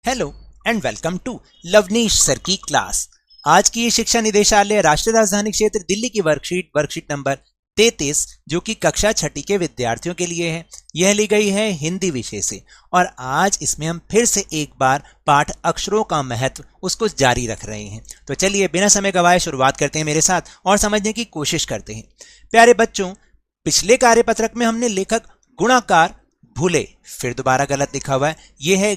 Hello and welcome to Lavneesh sir की class. आज की ये शिक्षा निदेशालय राष्ट्रीय राजधानी क्षेत्र दिल्ली की वर्कशीट नंबर 33 जो कि कक्षा छठी के विद्यार्थियों के लिए है। यह ली गई है हिंदी विषय से और आज इसमें हम फिर से एक बार पाठ अक्षरों का महत्व उसको जारी रख रहे हैं। तो चलिए बिना समय गवाए शुरुआत करते हैं मेरे साथ और समझने की कोशिश करते हैं। प्यारे बच्चों, पिछले कार्यपत्रक में हमने लेखक गुणाकार भूले, फिर दोबारा गलत लिखा हुआ है, यह है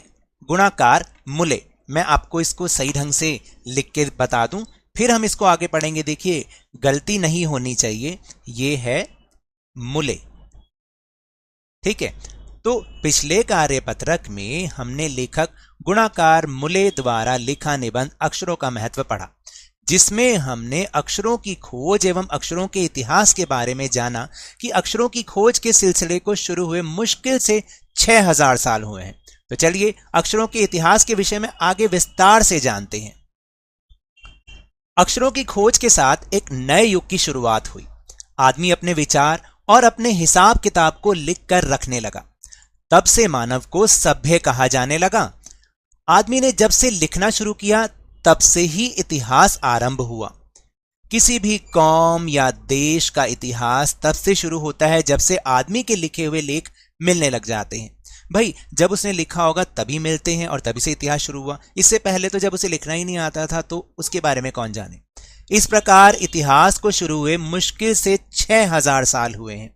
गुणाकार मुले। मैं आपको इसको सही ढंग से लिख के बता दूं, फिर हम इसको आगे पढ़ेंगे। देखिए गलती नहीं होनी चाहिए, ये है मुले, ठीक है। तो पिछले कार्यपत्रक में हमने लेखक गुणाकार मुले द्वारा लिखा निबंध अक्षरों का महत्व पढ़ा, जिसमें हमने अक्षरों की खोज एवं अक्षरों के इतिहास के बारे में जाना कि अक्षरों की खोज के सिलसिले को शुरू हुए मुश्किल से 6000 साल हुए हैं। तो चलिए अक्षरों के इतिहास के विषय में आगे विस्तार से जानते हैं। अक्षरों की खोज के साथ एक नए युग की शुरुआत हुई। आदमी अपने विचार और अपने हिसाब किताब को लिख कर रखने लगा। तब से मानव को सभ्य कहा जाने लगा। आदमी ने जब से लिखना शुरू किया तब से ही इतिहास आरंभ हुआ। किसी भी कौम या देश का इतिहास तब से शुरू होता है जब से आदमी के लिखे हुए लेख मिलने लग जाते हैं। भाई जब उसने लिखा होगा तभी मिलते हैं और तभी से इतिहास शुरू हुआ। इससे पहले तो जब उसे लिखना ही नहीं आता था तो उसके बारे में कौन जाने। इस प्रकार इतिहास को शुरू हुए मुश्किल से 6000 साल हुए हैं।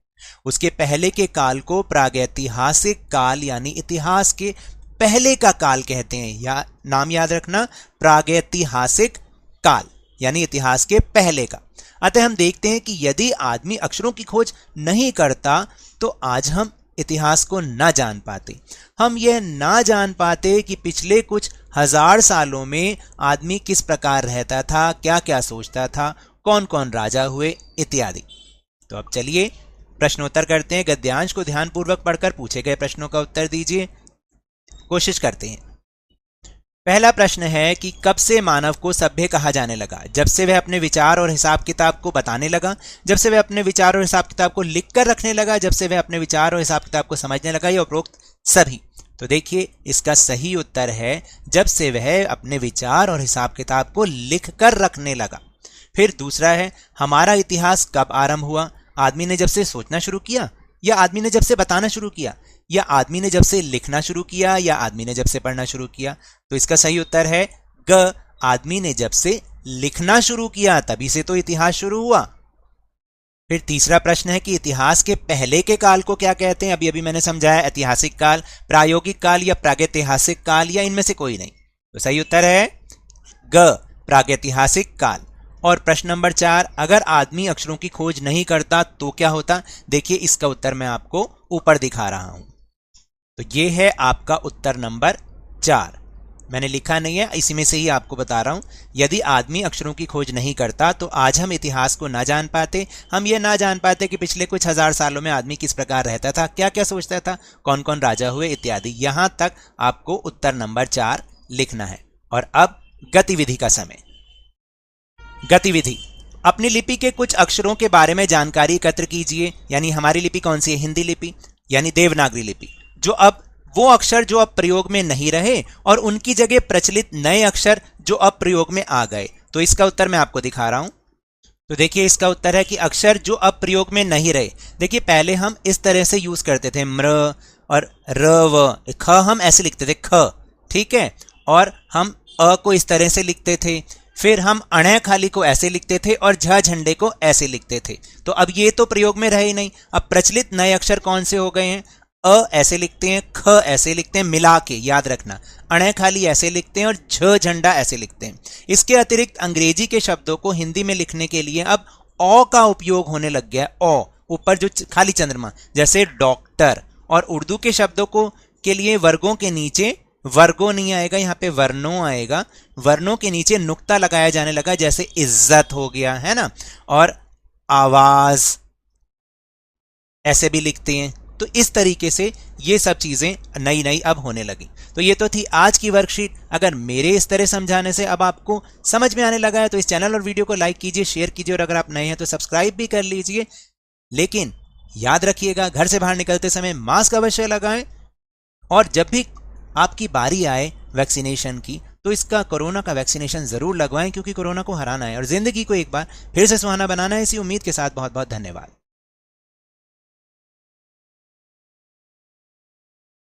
उसके पहले के काल को प्रागैतिहासिक काल यानी इतिहास के पहले का काल कहते हैं। या नाम याद रखना, प्रागैतिहासिक काल यानी इतिहास के पहले का। अतः हम देखते हैं कि यदि आदमी अक्षरों की खोज नहीं करता तो आज हम इतिहास को ना जान पाते। हम यह ना जान पाते कि पिछले कुछ हजार सालों में आदमी किस प्रकार रहता था, क्या क्या सोचता था, कौन कौन राजा हुए इत्यादि। तो अब चलिए प्रश्नोत्तर करते हैं। गद्यांश को ध्यानपूर्वक पढ़कर पूछे गए प्रश्नों का उत्तर दीजिए। कोशिश करते हैं। पहला प्रश्न है कि कब से मानव को सभ्य कहा जाने लगा? जब से वह अपने विचार और हिसाब किताब को बताने लगा, जब से वह अपने विचार और हिसाब किताब को लिख कर रखने लगा, जब से वह अपने विचार और हिसाब किताब को समझने लगा, या उपरोक्त सभी। तो देखिए इसका सही उत्तर है जब से वह अपने विचार और हिसाब किताब को लिख कर रखने लगा। फिर दूसरा है हमारा इतिहास कब आरंभ हुआ? आदमी ने जब से सोचना शुरू किया, या आदमी ने जब से बताना शुरू किया, या आदमी ने जब से लिखना शुरू किया, या आदमी ने जब से पढ़ना शुरू किया? तो इसका सही उत्तर है ग, आदमी ने जब से लिखना शुरू किया तभी से तो इतिहास शुरू हुआ। फिर तीसरा प्रश्न है कि इतिहास के पहले के काल को क्या कहते हैं? अभी अभी मैंने समझाया, ऐतिहासिक काल, प्रायोगिक काल या प्रागैतिहासिक काल, या इनमें से कोई नहीं। तो सही उत्तर है ग, प्रागैतिहासिक काल। और प्रश्न नंबर 4, अगर आदमी अक्षरों की खोज नहीं करता तो क्या होता? देखिए इसका उत्तर मैं आपको ऊपर दिखा रहा हूं। तो ये है आपका उत्तर नंबर 4। मैंने लिखा नहीं है, इसी में से ही आपको बता रहा हूं। यदि आदमी अक्षरों की खोज नहीं करता तो आज हम इतिहास को ना जान पाते। हम ये ना जान पाते कि पिछले कुछ हजार सालों में आदमी किस प्रकार रहता था, क्या क्या सोचता था, कौन कौन राजा हुए इत्यादि। यहां तक आपको उत्तर नंबर 4 लिखना है। और अब गतिविधि का समय। गतिविधि, अपनी लिपि के कुछ अक्षरों के बारे में जानकारी एकत्र कीजिए। यानी हमारी लिपि कौन सी है? हिंदी लिपि यानी देवनागरी लिपि। वो अक्षर जो अब प्रयोग में नहीं रहे और उनकी जगह प्रचलित नए अक्षर जो अब प्रयोग में आ गए। तो इसका उत्तर मैं आपको दिखा रहा हूं। तो देखिए इसका उत्तर है कि अक्षर जो अब प्रयोग में नहीं रहे। देखिए पहले हम इस तरह से यूज करते थे, म्र और र व, ख हम ऐसे लिखते थे, ख, ठीक है। और हम अ को इस तरह से लिखते थे। फिर हम अणय खाली को ऐसे लिखते थे और झ झंडे को ऐसे लिखते थे। तो अब ये तो प्रयोग में रहे ही नहीं। अब प्रचलित नए अक्षर कौन से हो गए हैं? अ ऐसे लिखते हैं, ख ऐसे लिखते हैं, मिला के याद रखना। अणय खाली ऐसे लिखते हैं और झ झंडा ऐसे लिखते हैं। इसके अतिरिक्त अंग्रेजी के शब्दों को हिंदी में लिखने के लिए अब औ का उपयोग होने लग गया। औ ऊपर जो खाली चंद्रमा, जैसे डॉक्टर। और उर्दू के शब्दों को के लिए वर्गों के नीचे वर्गों नहीं आएगा, यहाँ पे वर्णों आएगा। वर्णों के नीचे नुक्ता लगाया जाने लगा, जैसे इज्जत हो गया, है ना। और आवाज ऐसे भी लिखते हैं। तो इस तरीके से ये सब चीजें नई नई अब होने लगी। तो ये तो थी आज की वर्कशीट। अगर मेरे इस तरह समझाने से अब आपको समझ में आने लगा है तो इस चैनल और वीडियो को लाइक कीजिए, शेयर कीजिए, और अगर आप नए हैं तो सब्सक्राइब भी कर लीजिए। लेकिन याद रखिएगा, घर से बाहर निकलते समय मास्क अवश्य लगाएं, और जब भी आपकी बारी आए वैक्सीनेशन की, तो इसका कोरोना का वैक्सीनेशन जरूर लगवाएं, क्योंकि कोरोना को हराना है और जिंदगी को एक बार फिर से सुहाना बनाना है। इसी उम्मीद के साथ बहुत बहुत धन्यवाद।